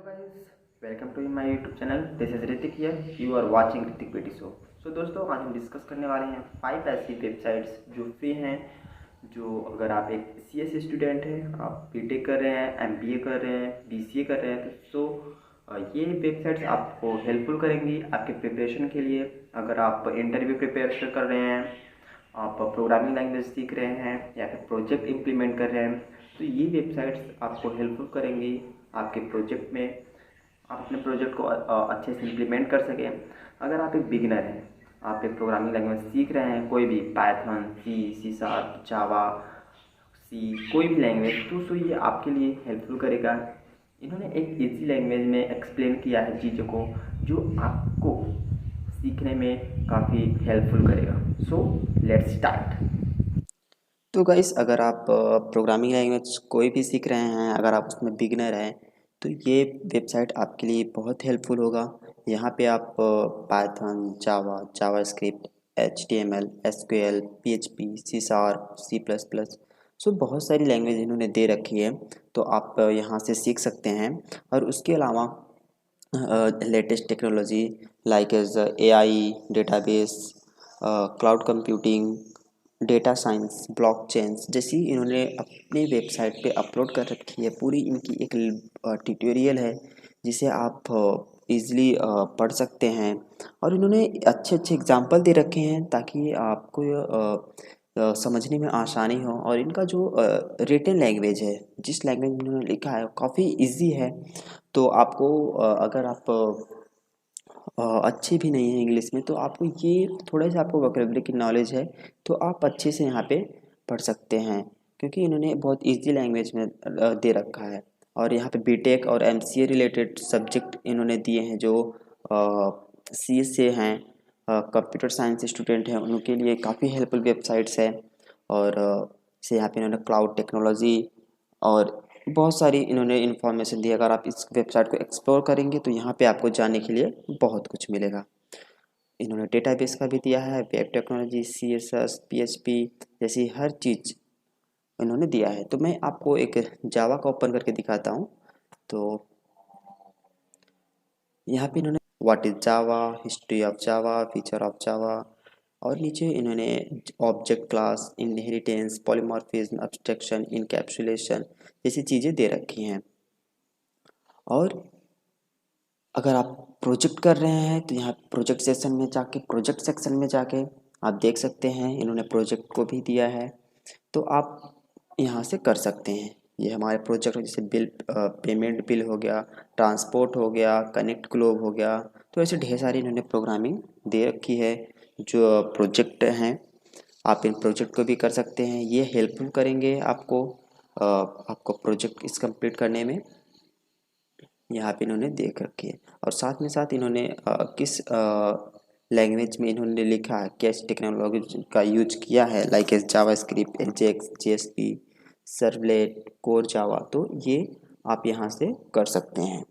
Hello guys, welcome to my YouTube channel. This is Ritik here. You are watching Ritik PT Show. So दोस्तों आज हम discuss करने वाले हैं 5 ऐसी वेबसाइट्स जो फ्री हैं, जो अगर आप एक CS स्टूडेंट हैं, आप BTech कर रहे हैं, MBA कर रहे हैं, BCA कर रहे हैं, तो ये वेबसाइट्स आपको हेल्पफुल करेंगी आपके प्रिपरेशन के लिए। अगर आप इंटरव्यू प्रिपेयर कर रहे हैं, आप प्रोग्रामिंग लैंग्वेज सीख रहे हैं या फिर प्रोजेक्ट इम्प्लीमेंट कर रहे हैं, तो ये वेबसाइट्स आपको हेल्पफुल करेंगी आपके प्रोजेक्ट में। आप अपने प्रोजेक्ट को अच्छे से इम्प्लीमेंट कर सकें। अगर आप एक बिगिनर हैं, आप एक प्रोग्रामिंग लैंग्वेज सीख रहे हैं, कोई भी पाइथन, सी शार्प, जावा, कोई भी लैंग्वेज, तो ये आपके लिए हेल्पफुल करेगा। इन्होंने एक इजी लैंग्वेज में एक्सप्लेन किया है चीज़ों को, जो आपको सीखने में काफ़ी हेल्पफुल करेगा। So let's start. तो गाइस, अगर आप प्रोग्रामिंग लैंग्वेज कोई भी सीख रहे हैं, अगर आप उसमें बिगिनर हैं, तो ये वेबसाइट आपके लिए बहुत हेल्पफुल होगा। यहाँ पे आप Python, JavaScript, HTML, SQL, PHP, C sharp, C++, सो बहुत सारी लैंग्वेज इन्होंने दे रखी है, तो आप यहाँ से सीख सकते हैं। और उसके अलावा latest technology like as AI, database, cloud computing, data science, blockchains जैसी इन्होंने अपनी वेबसाइट पे अपलोड कर रखी है। पूरी इनकी एक ट्यूटोरियल है जिसे आप इजीली पढ़ सकते हैं। और इन्होंने अच्छे अच्छे एग्जाम्पल दे रखे हैं ताकि आपको समझने में आसानी हो। और इनका जो रिटन लैंग्वेज है, जिस लैंग्वेज में इन्होंने लिखा है, काफ़ी इजी है। तो आपको अगर आप अच्छे भी नहीं है इंग्लिश में, तो आपको ये थोड़ा सा आपको वोकैबुलरी की नॉलेज है, तो आप अच्छे से यहाँ पे पढ़ सकते हैं, क्योंकि इन्होंने बहुत इजी लैंग्वेज में दे रखा है। और यहाँ पे बीटेक और MCA रिलेटेड सब्जेक्ट इन्होंने दिए हैं, जो सी से हैं, कंप्यूटर साइंस स्टूडेंट हैं, उनके लिए काफ़ी हेल्पफुल वेबसाइट्स है। और से यहाँ पे इन्होंने क्लाउड टेक्नोलॉजी और बहुत सारी इन्होंने इन्फॉर्मेशन दी। अगर आप इस वेबसाइट को एक्सप्लोर करेंगे तो यहाँ पे आपको जानने के लिए बहुत कुछ मिलेगा। इन्होंने डेटाबेस का भी दिया है, वेब टेक्नोलॉजी, CSS, PHP जैसी हर चीज़ इन्होंने दिया है। तो मैं आपको एक जावा का ओपन करके दिखाता हूँ। तो यहाँ पे इन्होंने what is Java, history of Java, feature of Java, और नीचे इन्होंने object class, inheritance, polymorphism, abstraction, encapsulation जैसी चीज़ें दे रखी हैं। और अगर आप प्रोजेक्ट कर रहे हैं तो यहाँ प्रोजेक्ट सेक्शन में जाके आप देख सकते हैं, इन्होंने प्रोजेक्ट को भी दिया है, तो आप यहाँ से कर सकते हैं। ये हमारे प्रोजेक्ट जैसे बिल, पेमेंट बिल हो गया, ट्रांसपोर्ट हो गया, कनेक्ट ग्लोब हो गया, तो ऐसे ढेर सारी इन्होंने प्रोग्रामिंग दे रखी है जो प्रोजेक्ट हैं। आप इन प्रोजेक्ट को भी कर सकते हैं, ये हेल्पफुल करेंगे आपको प्रोजेक्ट इस कंप्लीट करने में। यहाँ पे इन्होंने देख रखी है, और साथ में साथ इन्होंने किस लैंग्वेज में इन्होंने लिखा है, कैसे टेक्नोलॉजी का यूज किया है, like S JavaScript, Ajax, JSP, servlet, core Java, तो ये आप यहाँ से कर सकते हैं।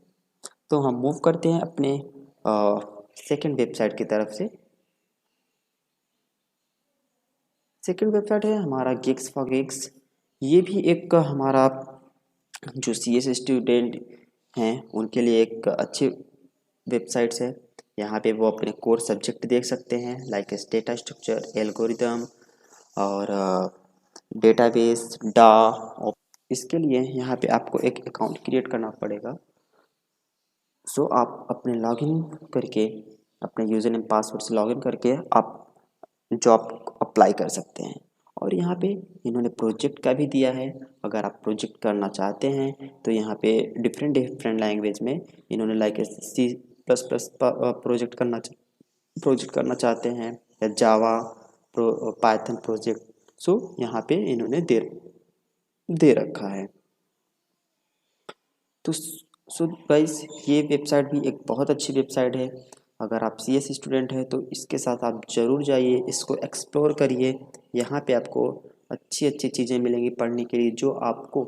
तो हम मूव करते हैं अपने सेकंड वेबसाइट की तरफ से। सेकंड वेबसाइट है हमारा गिग्स फॉर गिग्स। ये भी एक हमारा जो CS स्टूडेंट हैं उनके लिए एक अच्छी वेबसाइट्स है। यहाँ पे वो अपने कोर सब्जेक्ट देख सकते हैं, लाइक डेटा स्ट्रक्चर, एल्गोरिदम और डेटाबेस, डा। इसके लिए यहाँ पे आपको एक अकाउंट क्रिएट करना पड़ेगा। सो आप अपने लॉगिन करके, अपने यूज़र नेम पासवर्ड से लॉगिन करके आप जॉब अप्लाई कर सकते हैं। और यहाँ पे इन्होंने प्रोजेक्ट का भी दिया है। अगर आप प्रोजेक्ट करना चाहते हैं तो यहाँ पे डिफरेंट डिफरेंट लैंग्वेज में इन्होंने लाइक C++ प्रोजेक्ट करना चाहते हैं, या जावा, पाइथन प्रोजेक्ट, सो यहाँ पे इन्होंने दे रखा है। तो सो गाइस, ये वेबसाइट भी एक बहुत अच्छी वेबसाइट है। अगर आप CS स्टूडेंट हैं तो इसके साथ आप ज़रूर जाइए, इसको एक्सप्लोर करिए। यहाँ पे आपको अच्छी अच्छी चीज़ें मिलेंगी पढ़ने के लिए, जो आपको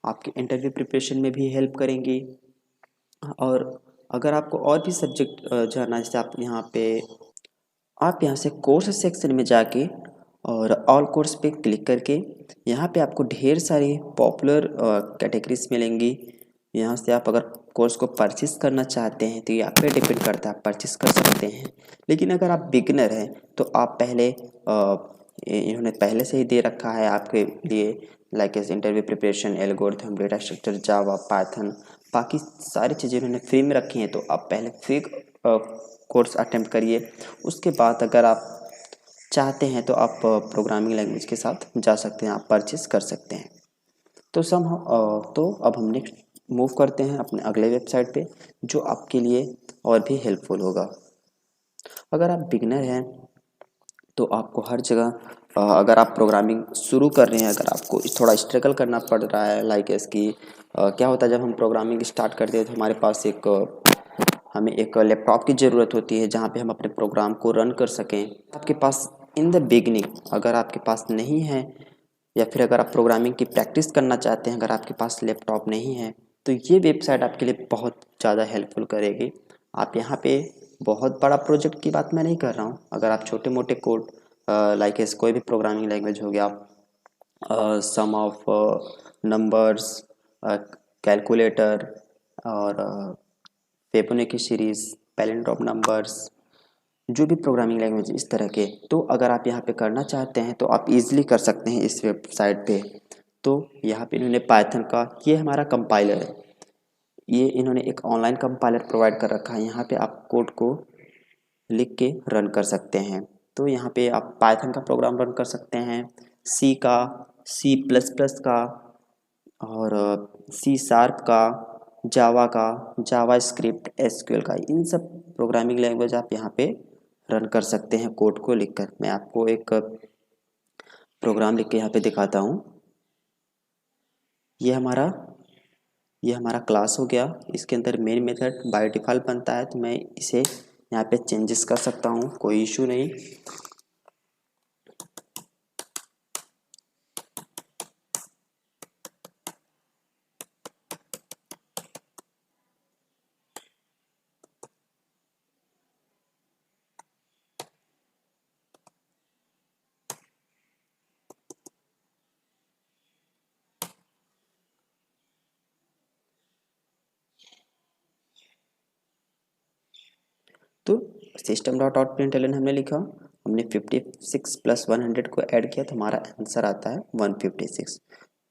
आपके इंटरव्यू प्रिपरेशन में भी हेल्प करेंगी। और अगर आपको और भी सब्जेक्ट जानना है, जैसे आप यहाँ से कोर्स सेक्शन में जाके और ऑल कोर्स पे क्लिक करके यहाँ पे आपको ढेर सारी पॉपुलर कैटेगरीज मिलेंगी, यहाँ से आप अगर कोर्स को परचेस करना चाहते हैं तो ये आप पे डिपेंड करता है, आप परचेस कर सकते हैं। लेकिन अगर आप बिगनर हैं तो आप पहले इन्होंने पहले से ही दे रखा है आपके लिए, like as interview preparation, algorithm, data structure, Java, Python, बाकी सारी चीज़ें इन्होंने फ्री में रखी हैं। तो आप पहले फ्री कोर्स अटेम्प्ट करिए, उसके बाद अगर आप चाहते हैं तो आप प्रोग्रामिंग लैंग्वेज के साथ जा सकते हैं, आप परचेस कर सकते हैं। तो अब हम नेक्स्ट मूव करते हैं अपने अगले वेबसाइट पे, जो आपके लिए और भी हेल्पफुल होगा। अगर आप बिगनर हैं तो आपको हर जगह अगर आप प्रोग्रामिंग शुरू कर रहे हैं, अगर आपको थोड़ा स्ट्रगल करना पड़ रहा है, लाइक इसकी क्या होता है जब हम प्रोग्रामिंग स्टार्ट करते हैं तो हमारे पास हमें एक लैपटॉप की ज़रूरत होती है जहाँ पे हम अपने प्रोग्राम को रन कर सकें। आपके पास इन द बिगनिंग अगर आपके पास नहीं है, या फिर अगर आप प्रोग्रामिंग की प्रैक्टिस करना चाहते हैं, अगर आपके पास लैपटॉप नहीं है, तो ये वेबसाइट आपके लिए बहुत ज़्यादा हेल्पफुल करेगी। आप यहाँ पे बहुत बड़ा प्रोजेक्ट की बात मैं नहीं कर रहा हूँ, अगर आप छोटे मोटे कोड लाइक कोई भी प्रोग्रामिंग लैंग्वेज हो गया, सम ऑफ नंबर्स, कैलकुलेटर, और फिबोनाची सीरीज़, पैलिंड्रोम नंबर्स, जो भी प्रोग्रामिंग लैंग्वेज इस तरह के, तो अगर आप यहाँ पे करना चाहते हैं तो आप इजीली कर सकते हैं इस वेबसाइट पे। तो यहाँ पे इन्होंने पाइथन का, ये हमारा कंपाइलर है, ये इन्होंने एक ऑनलाइन कंपाइलर प्रोवाइड कर रखा है, यहाँ पे आप कोड को लिख के रन कर सकते हैं। तो यहाँ पे आप पाइथन का प्रोग्राम रन कर सकते हैं, सी का, सी प्लस प्लस का, और सी शार्प का, जावा का, जावा स्क्रिप्ट, एसक्यूएल का, इन सब प्रोग्रामिंग लैंग्वेज आप यहाँ पे रन कर सकते हैं कोड को लिखकर। मैं आपको एक प्रोग्राम लिख के यहाँ पे दिखाता हूँ। ये हमारा ये हमारा क्लास हो गया, इसके अंदर मेन मेथड बाय डिफ़ॉल्ट बनता है, तो मैं इसे यहाँ पे चेंजेस कर सकता हूँ, कोई इशू नहीं। तो सिस्टम डॉट आउट प्रिंटलन हमने लिखा, हमने 56 प्लस 100 को ऐड किया तो हमारा आंसर आता है 156।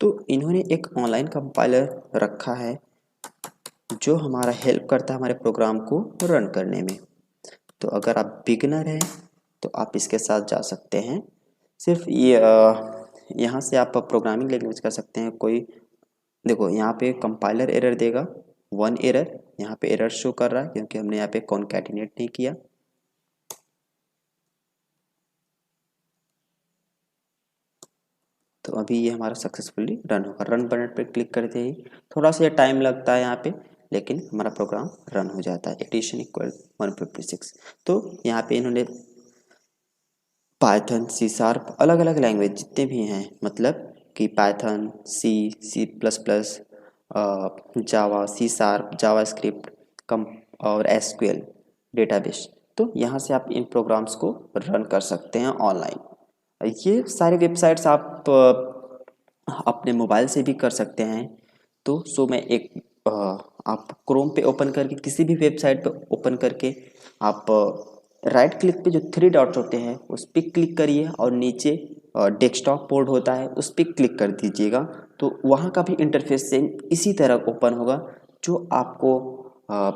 तो इन्होंने एक ऑनलाइन कंपाइलर रखा है जो हमारा हेल्प करता है हमारे प्रोग्राम को रन करने में। तो अगर आप बिगनर हैं तो आप इसके साथ जा सकते हैं। सिर्फ ये यहाँ से आप प्रोग्रामिंग लैंग्वेज कर सकते हैं। कोई देखो यहाँ पे कंपाइलर एरर देगा, 1 एरर, यहाँ पे एरर शो कर रहा है क्योंकि हमने यहाँ पे कॉन्कैटिनेट नहीं किया। तो अभी ये हमारा सक्सेसफुली रन होगा। रन बटन पे क्लिक करते ही थोड़ा सा टाइम लगता है यहाँ पे, लेकिन हमारा प्रोग्राम रन हो जाता है। Addition equal 156। तो यहाँ पे इन्होंने पाइथन, सी शार्प, अलग अलग लैंग्वेज जितने भी हैं, मतलब कि पाइथन, सी प्लस प्लस, जावा, सी शार्प, जावा स्क्रिप्ट कम, और एसक्यूएल डेटाबेस, तो यहाँ से आप इन प्रोग्राम्स को रन कर सकते हैं ऑनलाइन। ये सारे वेबसाइट्स आप अपने मोबाइल से भी कर सकते हैं। तो मैं आप क्रोम पे ओपन करके, किसी भी वेबसाइट पे ओपन करके, आप राइट क्लिक पे जो 3 डॉट्स होते हैं उस पर क्लिक करिए और नीचे डेस्कटॉप मोड होता है उस पर क्लिक कर दीजिएगा। तो वहाँ का भी इंटरफेस सेम इसी तरह ओपन होगा, जो आपको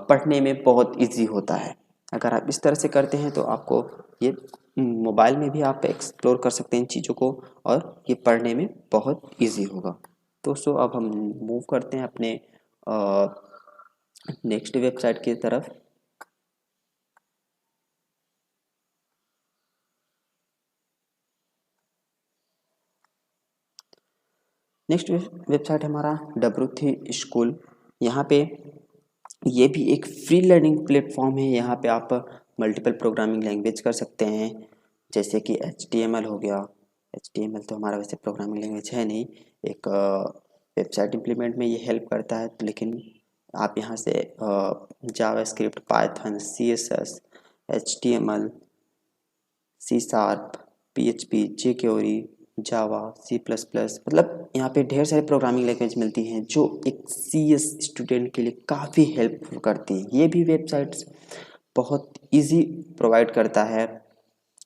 पढ़ने में बहुत इजी होता है। अगर आप इस तरह से करते हैं तो आपको ये मोबाइल में भी आप एक्सप्लोर कर सकते हैं इन चीज़ों को, और ये पढ़ने में बहुत इजी होगा। तो अब हम मूव करते हैं अपने नेक्स्ट वेबसाइट की तरफ। नेक्स्ट वेबसाइट हमारा W3 स्कूल। यहाँ पे ये भी एक फ्री लर्निंग प्लेटफॉर्म है। यहाँ पे आप मल्टीपल प्रोग्रामिंग लैंग्वेज कर सकते हैं, जैसे कि HTML हो गया। HTML तो हमारा वैसे प्रोग्रामिंग लैंग्वेज है नहीं, एक वेबसाइट इम्प्लीमेंट में ये हेल्प करता है, लेकिन आप यहाँ से JavaScript, Python, CSS, HTML, C sharp, PHP, jQuery, Java, C plus plus, मतलब यहाँ पे ढेर सारे प्रोग्रामिंग लैंग्वेज मिलती हैं जो एक CS स्टूडेंट के लिए काफ़ी हेल्पफुल करती हैं। ये भी वेबसाइट्स बहुत इजी प्रोवाइड करता है,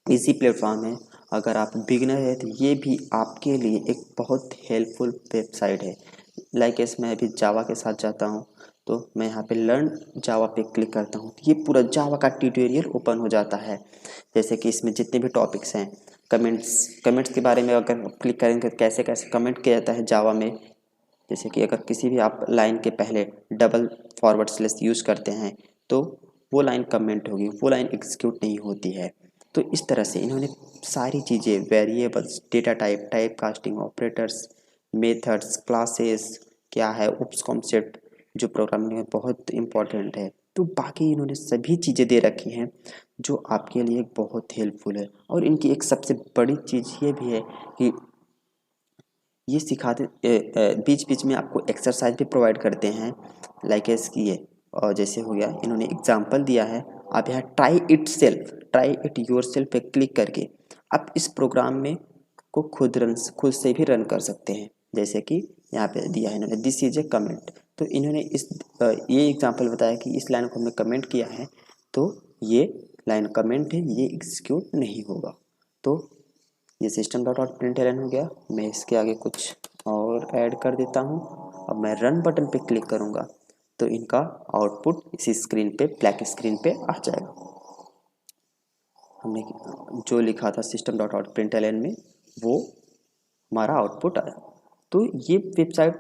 इजी प्लेटफॉर्म है। अगर आप बिगिनर है तो ये भी आपके लिए एक बहुत हेल्पफुल वेबसाइट है। लाइक मैं अभी जावा के साथ जाता हूँ, तो मैं यहाँ पे लर्न जावा पे क्लिक करता हूँ, तो ये पूरा जावा का ट्यूटोरियल ओपन हो जाता है। जैसे कि इसमें जितने भी टॉपिक्स हैं, कमेंट्स के बारे में अगर क्लिक करेंगे तो कैसे कैसे कमेंट किया जाता है जावा में। जैसे कि अगर किसी भी आप लाइन के पहले डबल फॉरवर्ड स्लैश यूज़ करते हैं तो वो लाइन कमेंट होगी, वो लाइन एग्जीक्यूट नहीं होती है। तो इस तरह से इन्होंने सारी चीज़ें, variables, data type, type casting, operators, methods, classes क्या है, उप्स कॉन्सेप्ट जो प्रोग्रामिंग में बहुत इंपॉर्टेंट है, तो बाकी इन्होंने सभी चीज़ें दे रखी हैं जो आपके लिए बहुत हेल्पफुल है। और इनकी एक सबसे बड़ी चीज़ ये भी है कि ये सिखाते बीच बीच में आपको एक्सरसाइज भी प्रोवाइड करते हैं, लाइक इसकी ये, और जैसे हो गया इन्होंने एग्जांपल दिया है। आप यहाँ ट्राई इट योर सेल्फ पे क्लिक करके आप इस प्रोग्राम में को खुद से भी रन कर सकते हैं। जैसे कि यहाँ पे दिया है इन्होंने, दिस इज ए कमेंट, तो इन्होंने ये एग्जांपल बताया कि इस लाइन को हमने कमेंट किया है तो ये लाइन कमेंट है, ये एग्जीक्यूट नहीं होगा। तो ये सिस्टम डॉट आउट प्रिंटलन हो गया। मैं इसके आगे कुछ और ऐड कर देता हूँ। अब मैं रन बटन पे क्लिक करूँगा तो इनका आउटपुट इसी स्क्रीन पे, ब्लैक स्क्रीन पे आ जाएगा। हमने जो लिखा था सिस्टम डॉट आउट प्रिंटलन में वो हमारा आउटपुट आया। तो ये वेबसाइट,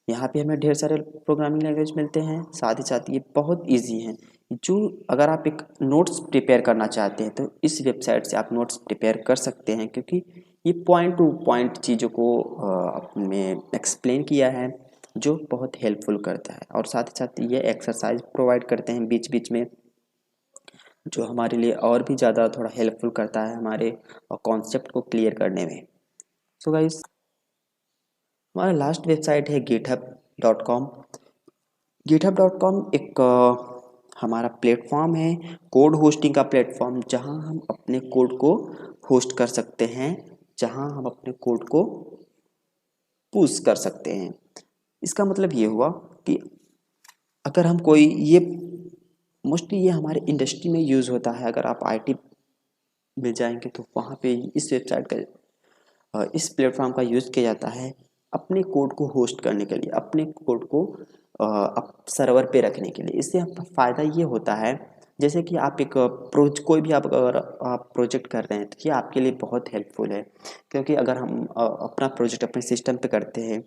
यहाँ पे हमें ढेर सारे प्रोग्रामिंग लैंग्वेज मिलते हैं, साथ ही साथ ये बहुत इजी हैं। जो अगर आप एक नोट्स प्रिपेयर करना चाहते हैं तो इस वेबसाइट से आप नोट्स प्रिपेयर कर सकते हैं, क्योंकि ये पॉइंट टू पॉइंट चीज़ों को में एक्सप्लेन किया है जो बहुत हेल्पफुल करता है। और साथ ही साथ ये एक्सरसाइज प्रोवाइड करते हैं बीच बीच में, जो हमारे लिए और भी ज़्यादा थोड़ा हेल्पफुल करता है हमारे कॉन्सेप्ट को क्लियर करने में। सो गाइस, हमारा लास्ट वेबसाइट है github.com। github.com एक हमारा प्लेटफॉर्म है, कोड होस्टिंग का प्लेटफॉर्म, जहां हम अपने कोड को होस्ट कर सकते हैं, जहां हम अपने कोड को पुश कर सकते हैं। इसका मतलब ये हुआ कि अगर हम कोई ये मोस्टली ये हमारे इंडस्ट्री में यूज़ होता है। अगर आप IT में जाएंगे तो वहाँ पे इस वेबसाइट का, इस प्लेटफॉर्म का यूज़ किया जाता है अपने कोड को होस्ट करने के लिए, अपने कोड को सर्वर पे रखने के लिए। इससे फ़ायदा ये होता है, जैसे कि आप एक कोई भी अगर आप प्रोजेक्ट कर रहे हैं तो ये आपके लिए बहुत हेल्पफुल है। क्योंकि अगर हम अपना प्रोजेक्ट अपने सिस्टम पे करते हैं,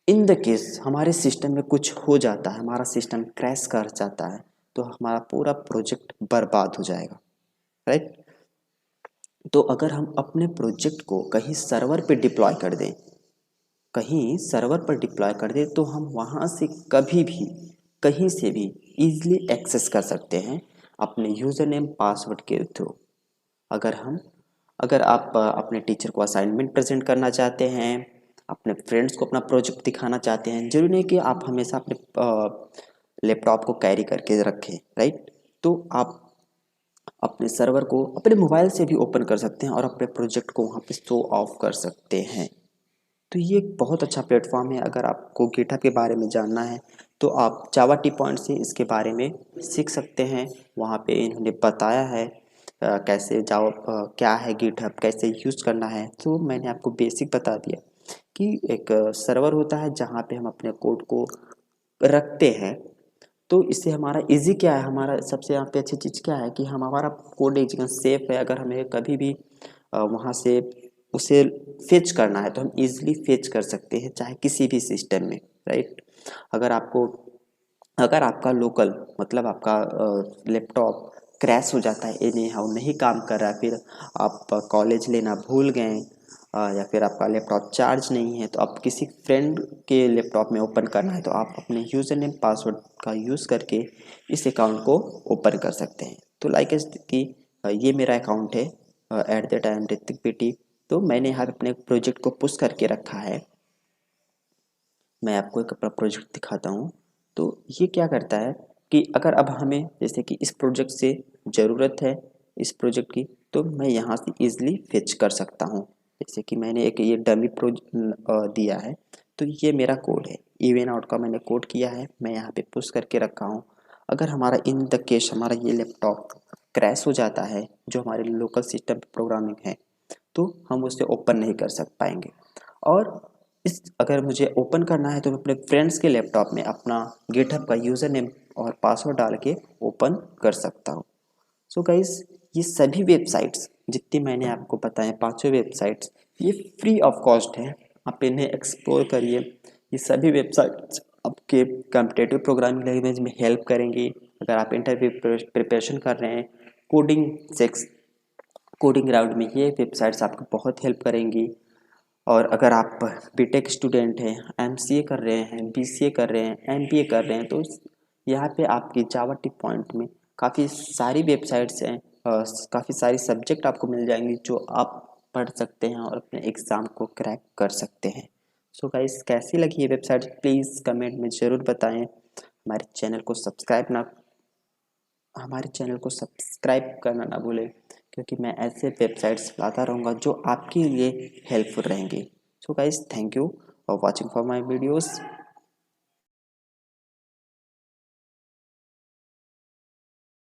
इन द केस हमारे सिस्टम में कुछ हो जाता है, हमारा सिस्टम क्रैश कर जाता है, तो हमारा पूरा प्रोजेक्ट बर्बाद हो जाएगा, राइट। तो अगर हम अपने प्रोजेक्ट को कहीं सर्वर पे डिप्लॉय कर दें, कहीं सर्वर पर डिप्लॉय कर दें, तो हम वहाँ से कभी भी कहीं से भी इजीली एक्सेस कर सकते हैं अपने यूज़र नेम पासवर्ड के थ्रू। अगर आप अपने टीचर को असाइनमेंट प्रेजेंट करना चाहते हैं, अपने फ्रेंड्स को अपना प्रोजेक्ट दिखाना चाहते हैं, जरूरी नहीं कि आप हमेशा अपने लैपटॉप को कैरी करके रखें, राइट। तो आप अपने सर्वर को अपने मोबाइल से भी ओपन कर सकते हैं और अपने प्रोजेक्ट को वहाँ पे शो ऑफ कर सकते हैं। तो ये एक बहुत अच्छा प्लेटफॉर्म है। अगर आपको गिटहब के बारे में जानना है तो आप जावा टी पॉइंट से इसके बारे में सीख सकते हैं। वहाँ पे इन्होंने बताया है कैसे जावा, क्या है गिटहब, कैसे यूज़ करना है। तो मैंने आपको बेसिक बता दिया कि एक सर्वर होता है जहाँ पे हम अपने कोड को रखते हैं। तो इससे हमारा इजी क्या है, हमारा सबसे यहाँ पे अच्छी चीज़ क्या है कि हमारा कोड एक जगह सेफ है। अगर हमें कभी भी वहाँ से उसे फेच करना है तो हम इजीली फेच कर सकते हैं, चाहे किसी भी सिस्टम में, राइट। अगर आपको अगर आपका लोकल मतलब आपका लैपटॉप क्रैश हो जाता है, एनी हाउ नहीं काम कर रहा है, फिर आप कॉलेज लेना भूल गए, या फिर आपका लैपटॉप चार्ज नहीं है, तो आप किसी फ्रेंड के लैपटॉप में ओपन करना है तो आप अपने यूज़र नेम पासवर्ड का यूज़ करके इस अकाउंट को ओपन कर सकते हैं। तो लाइक कि ये मेरा अकाउंट है at the time Hrithik PT. तो मैंने यहाँ पे अपने प्रोजेक्ट को पुश करके रखा है। मैं आपको एक अपना प्रोजेक्ट दिखाता हूँ। तो ये क्या करता है कि अगर अब हमें जैसे कि इस प्रोजेक्ट से ज़रूरत है इस प्रोजेक्ट की, तो मैं यहाँ से ईज़िली फेच कर सकता हूँ। जैसे कि मैंने एक ये डमी प्रो दिया है, तो ये मेरा कोड है, इवन आउट का मैंने कोड किया है, मैं यहाँ पे पुश करके रखा हूँ। अगर हमारा इन द केस हमारा ये लैपटॉप क्रैश हो जाता है, जो हमारे लोकल सिस्टम प्रोग्रामिंग है, तो हम उसे ओपन नहीं कर सक पाएंगे। और इस अगर मुझे ओपन करना है तो मैं अपने फ्रेंड्स के लैपटॉप में अपना गिटहब का यूज़र नेम और पासवर्ड डाल के ओपन कर सकता हूँ। सो गाइस, ये सभी वेबसाइट्स जितनी मैंने आपको बताए, पांचों वेबसाइट्स, ये फ्री ऑफ कॉस्ट है। आप इन्हें एक्सप्लोर करिए। ये सभी वेबसाइट्स आपके कॉम्पिटिटिव प्रोग्रामिंग लैंग्वेज में हेल्प करेंगी। अगर आप इंटरव्यू प्रिपरेशन कर रहे हैं, कोडिंग राउंड में, ये वेबसाइट्स आपको बहुत हेल्प करेंगी। और अगर आप बीटेक स्टूडेंट हैं, एमसीए कर रहे हैं, बीसीए कर रहे हैं, एमबीए कर रहे हैं, तो यहाँ पे आपकी जावा टिप पॉइंट में काफ़ी सारी वेबसाइट्स हैं, काफ़ी सारी सब्जेक्ट आपको मिल जाएंगी जो आप पढ़ सकते हैं और अपने एग्ज़ाम को क्रैक कर सकते हैं। सो गाइस, कैसी लगी ये वेबसाइट प्लीज़ कमेंट में ज़रूर बताएं। हमारे चैनल को सब्सक्राइब करना ना भूलें, क्योंकि मैं ऐसे वेबसाइट्स लाता रहूँगा जो आपके लिए हेल्पफुल रहेंगे। So guys, thank you for watching for my videos.